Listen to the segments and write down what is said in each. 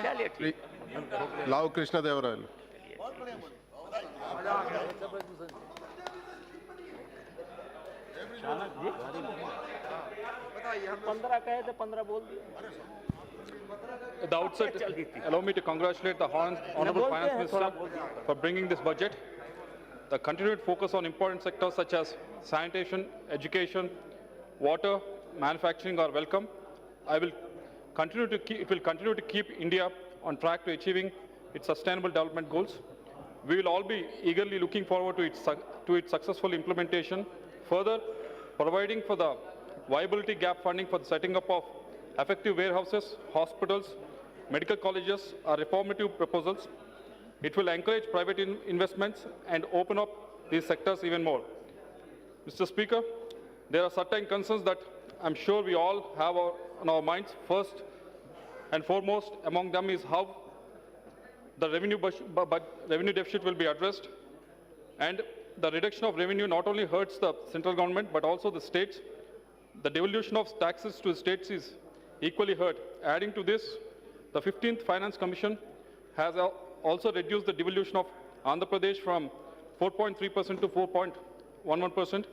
चलिए ठीक Lavu Krishnadevaraya. पंद्रह कहे थे 15 बोल दिए At the outset, allow me to congratulate the Honorable Finance Minister for bringing this budget. The continued focus on important sectors such as sanitation, education, water, manufacturing are welcome. It will continue to keep India on track to achieving its sustainable development goals. We will all be eagerly looking forward to its successful implementation. Further, providing for the viability gap funding for the setting up of effective warehouses, hospitals, medical colleges are reformative proposals. It will encourage private investments and open up these sectors even more. Mr. Speaker, there are certain concerns that I'm sure we all have on our minds. First and foremost among them is how the revenue deficit will be addressed, and the reduction of revenue not only hurts the central government but also the states. The devolution of taxes to the states is equally hurt. Adding to this, the 15th Finance Commission has also reduced the devolution of Andhra Pradesh from 4.3% to 4.11%.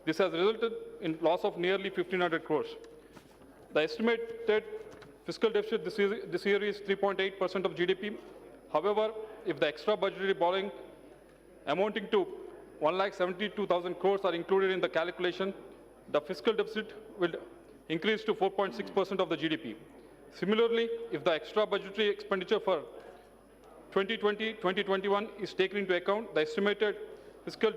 This has resulted in loss of nearly 1,500 crores. The estimated fiscal deficit this year is 3.8% of GDP. However, if the extra budgetary borrowing amounting to 1,72,000 crores are included in the calculation, the fiscal deficit will increase to 4.6% of the GDP. Similarly, if the extra budgetary expenditure for 2020-2021 is taken into account, the estimated fiscal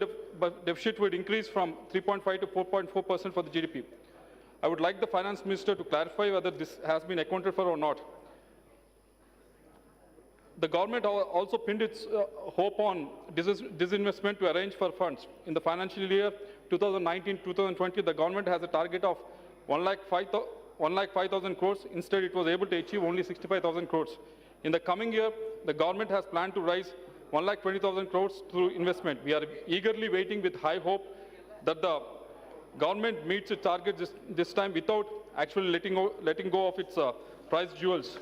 deficit would increase from 3.5 to 4.4% for the GDP. I would like the Finance Minister to clarify whether this has been accounted for or not. The government also pinned its hope on disinvestment to arrange for funds. In the financial year 2019-2020, the government has a target of 1,05,000 crores. Instead, it was able to achieve only 65,000 crores. In the coming year, the government has planned to raise 1,20,000 crores through investment. We are eagerly waiting with high hope that the government meets its target this time without actually letting go of its prize jewels.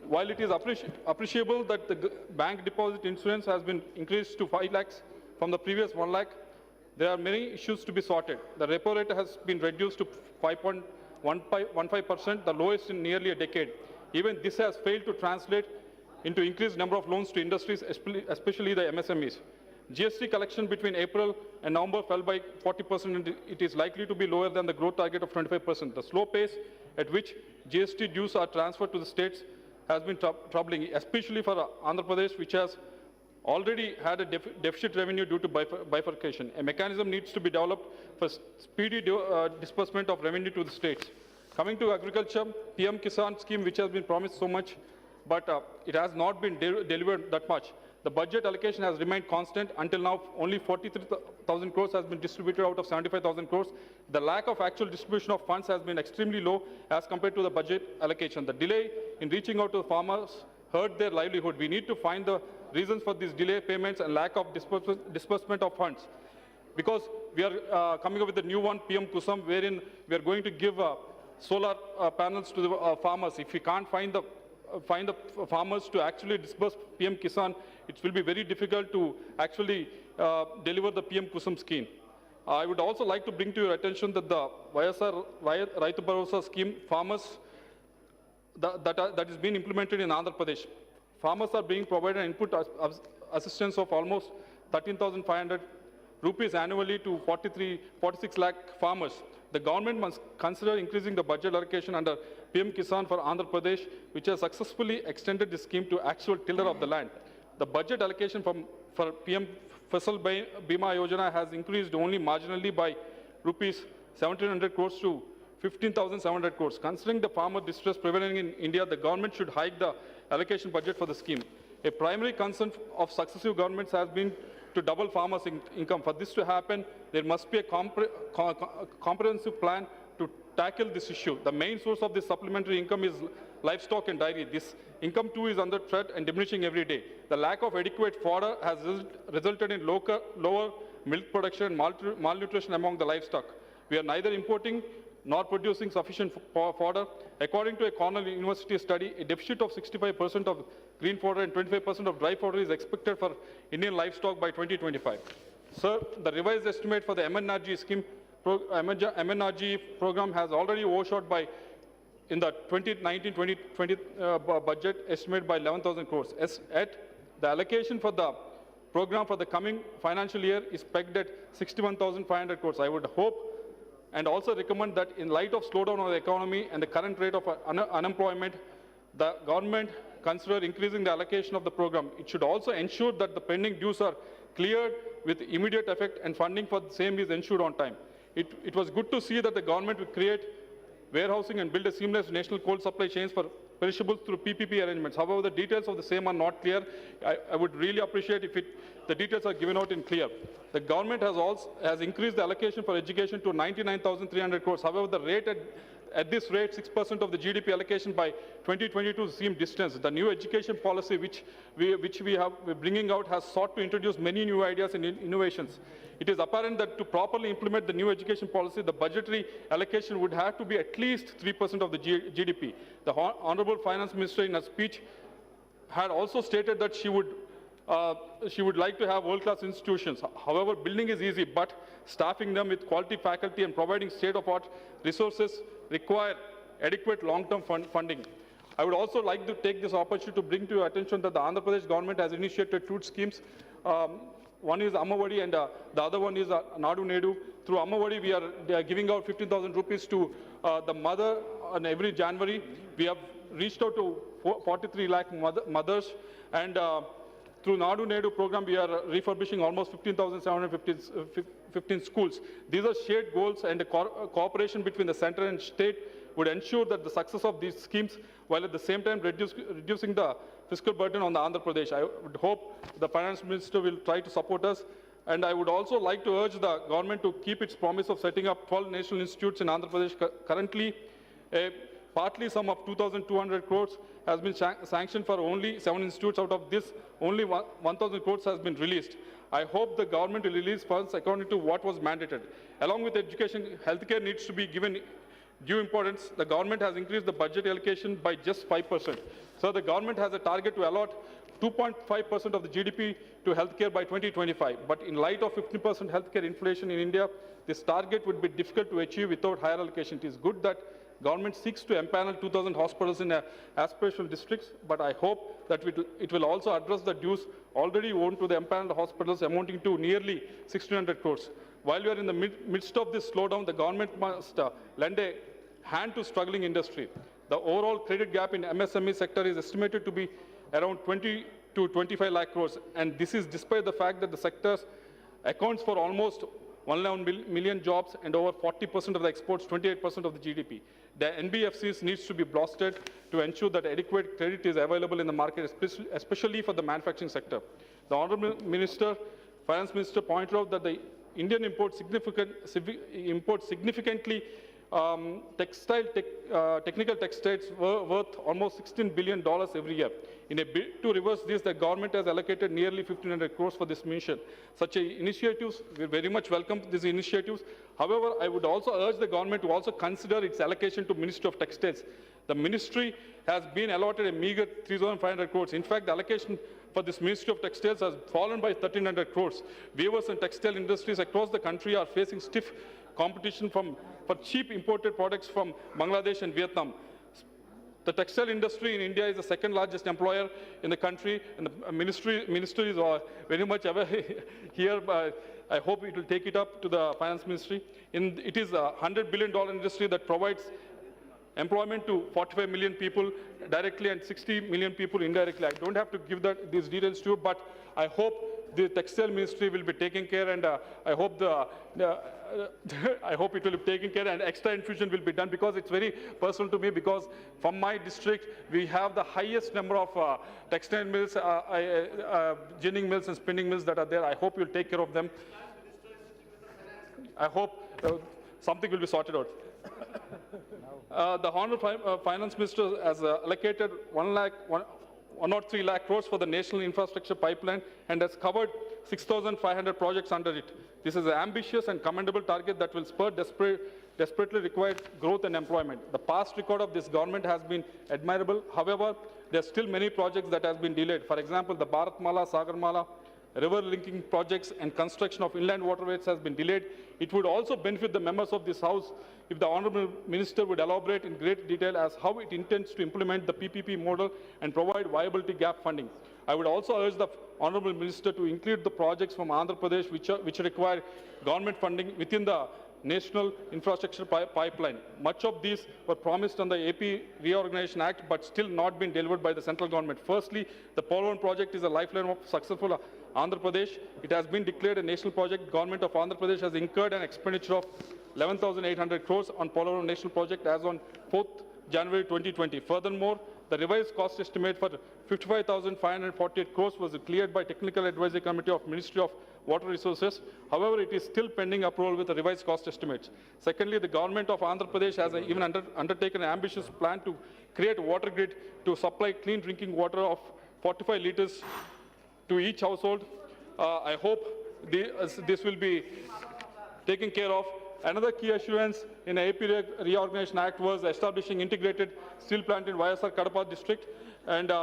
While it is appreciable that the bank deposit insurance has been increased to 5 lakhs from the previous 1 lakh, there are many issues to be sorted. The repo rate has been reduced to 5.15%, the lowest in nearly a decade. Even this has failed to translate into increased number of loans to industries, especially the MSMEs. GST collection between April and November fell by 40%, and it is likely to be lower than the growth target of 25%. The slow pace at which GST dues are transferred to the states has been troubling, especially for Andhra Pradesh, which has already had a deficit revenue due to bifurcation. A mechanism needs to be developed for speedy disbursement of revenue to the states. Coming to agriculture, PM Kisan scheme, which has been promised so much, but it has not been delivered that much. The budget allocation has remained constant. Until now, only 43,000 crores has been distributed out of 75,000 crores. The lack of actual distribution of funds has been extremely low as compared to the budget allocation. The delay in reaching out to the farmers hurt their livelihood. We need to find the reasons for these delay payments and lack of disbursement of funds. Because we are coming up with a new one, PM Kusam, wherein we are going to give solar panels to the farmers. If we can't find the farmers to actually disburse PM Kisan, it will be very difficult to actually deliver the PM Kusam scheme. I would also like to bring to your attention that the YSR Raitu Bharosa scheme, farmers that is being implemented in Andhra Pradesh. Farmers are being provided input assistance of almost 13,500 rupees annually to 46 lakh farmers. The government must consider increasing the budget allocation under PM Kisan for Andhra Pradesh, which has successfully extended the scheme to actual tiller of the land. The budget allocation for PM Fasal Bima Yojana has increased only marginally by rupees 1,700 crores to 15,700 crores. Considering the farmer distress prevailing in India, the government should hike the allocation budget for the scheme. A primary concern of successive governments has been to double farmers' income. For this to happen, there must be a comprehensive plan to tackle this issue. The main source of this supplementary income is livestock and dairy. This income too is under threat and diminishing every day. The lack of adequate fodder has resulted in lower milk production and malnutrition among the livestock. We are neither importing nor producing sufficient fodder. According to a Cornell University study, a deficit of 65% of green fodder and 25% of dry fodder is expected for Indian livestock by 2025. Sir, the revised estimate for the MNRG scheme, MNRG program has already overshot by in the 2019-2020 budget estimate by 11,000 crores. At the allocation for the program for the coming financial year is pegged at 61,500 crores. I would hope and also recommend that in light of slowdown of the economy and the current rate of unemployment, the government consider increasing the allocation of the program. It should also ensure that the pending dues are cleared with immediate effect and funding for the same is ensured on time. It was good to see that the government will create warehousing and build a seamless national cold supply chains for perishables through PPP arrangements. However, the details of the same are not clear. I would really appreciate if the details are given out in clear. The government has increased the allocation for education to 99,300 crores. However, the rate at this rate, 6% of the GDP allocation by 2022 seems distant. The new education policy which we're bringing out has sought to introduce many new ideas and innovations. It is apparent that to properly implement the new education policy, the budgetary allocation would have to be at least 3% of the GDP. The Honorable Finance Minister in her speech had also stated that she would like to have world-class institutions. However, building is easy, but staffing them with quality faculty and providing state-of-art resources require adequate long-term funding. I would also like to take this opportunity to bring to your attention that the Andhra Pradesh government has initiated two schemes. One is Ammavadi and the other one is Nadu Nedu. Through Ammavadi, we are giving out 15,000 rupees to the mother on every January. We have reached out to 43 lakh mothers, and through Nadu Nedu program, we are refurbishing almost 15,715 schools. These are shared goals, and the cooperation between the center and state would ensure that the success of these schemes, while at the same time reducing the fiscal burden on the Andhra Pradesh. I would hope the Finance Minister will try to support us. And I would also like to urge the government to keep its promise of setting up 12 national institutes in Andhra Pradesh. Currently, a partly sum of 2,200 crores has been sanctioned for only 7 institutes. Out of this, only 1,000 crores has been released. I hope the government will release funds according to what was mandated. Along with education, healthcare needs to be given due importance. The government has increased the budget allocation by just 5%. So the government has a target to allot 2.5% of the GDP to healthcare by 2025. But in light of 50% healthcare inflation in India, this target would be difficult to achieve without higher allocation. It is good that government seeks to empanel 2,000 hospitals in aspirational districts, but I hope that it will also address the dues already owed to the empaneled hospitals amounting to nearly 1,600 crores. While we are in the midst of this slowdown, the government must lend a hand to struggling industry. The overall credit gap in MSME sector is estimated to be around 20 to 25 lakh crores, and this is despite the fact that the sector accounts for almost 111 million jobs and over 40% of the exports, 28% of the GDP. The NBFCs needs to be bolstered to ensure that adequate credit is available in the market, especially for the manufacturing sector. The Honourable Minister, Finance Minister pointed out that the Indian imports significantly technical textiles worth almost $16 billion every year. In a bid to reverse this, the government has allocated nearly 1,500 crores for this mission. Such initiatives, we very much welcome these initiatives. However, I would also urge the government to also consider its allocation to Ministry of Textiles. The ministry has been allotted a meager 3,500 crores. In fact, the allocation for this Ministry of Textiles has fallen by 1,300 crores. Weavers and textile industries across the country are facing stiff competition for cheap imported products from Bangladesh and Vietnam. The textile industry in India is the second largest employer in the country, and the ministry is very much aware here. I hope it will take it up to the Finance Ministry. It is a $100 billion industry that provides employment to 45 million people directly and 60 million people indirectly. I don't have to give these details to you, but I hope the textile ministry will be taking care, and I hope I hope it will be taken care, and extra infusion will be done, because it's very personal to me, because from my district we have the highest number of textile mills, ginning mills and spinning mills that are there. I hope you'll take care of them. I hope something will be sorted out. The Honourable Finance Minister has allocated 103 lakh crores for the National Infrastructure Pipeline and has covered 6,500 projects under it. This is an ambitious and commendable target that will spur desperately required growth and employment. The past record of this government has been admirable. However, there are still many projects that have been delayed. For example, the Bharatmala, Sagarmala, river linking projects and construction of inland waterways has been delayed. It would also benefit the members of this House if the Honourable Minister would elaborate in great detail as how it intends to implement the PPP model and provide viability gap funding. I would also urge the Honourable Minister to include the projects from Andhra Pradesh which require government funding within the National Infrastructure Pipeline. Much of these were promised on the AP Reorganization Act but still not been delivered by the central government. Firstly, the Polvan project is a lifeline of successful Andhra Pradesh. It has been declared a national project. Government of Andhra Pradesh has incurred an expenditure of 11,800 crores on Polvan national project as on 4th January 2020. Furthermore, the revised cost estimate for 55,548 crores was cleared by Technical Advisory Committee of Ministry of Water Resources. However, it is still pending approval with the revised cost estimates. Secondly, the government of Andhra Pradesh has even undertaken an ambitious plan to create a water grid to supply clean drinking water of 45 litres to each household. I hope this will be taken care of. Another key assurance in the AP Reorganization Act was establishing integrated steel plant in YSR Kadapa district. And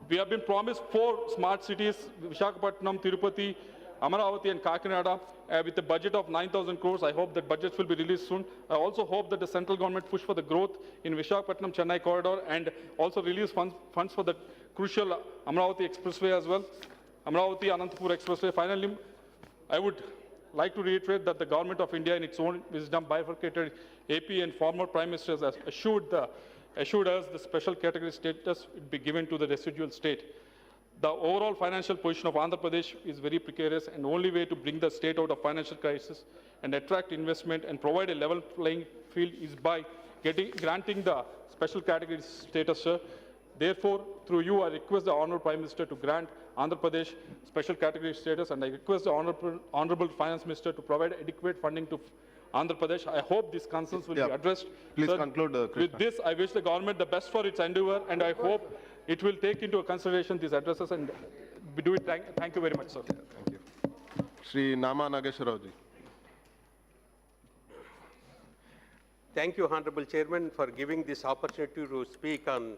we have been promised 4 smart cities, Visakhapatnam, Tirupati, Amaravati and Kakinada, with a budget of 9,000 crores. I hope that budgets will be released soon. I also hope that the central government push for the growth in Visakhapatnam-Chennai corridor and also release funds for the crucial Amaravati Expressway as well, Amaravati-Anantapur Expressway. Finally, I would like to reiterate that the government of India in its own wisdom bifurcated AP and former Prime Ministers has assured us the special category status would be given to the residual state. The overall financial position of Andhra Pradesh is very precarious, and the only way to bring the state out of financial crisis and attract investment and provide a level playing field is by granting the special category status, sir. Therefore, through you, I request the Honourable Prime Minister to grant Andhra Pradesh special category status, and I request the Honourable Finance Minister to provide adequate funding to Andhra Pradesh. I hope these concerns will be addressed. Please Sir, conclude, Krishna. with this, I wish the government the best for its endeavour, and I hope it will take into consideration these addresses and do it. Thank you very much, sir. Thank you. Shri Nama Nageswara ji. Thank you, Honorable Chairman, for giving this opportunity to speak on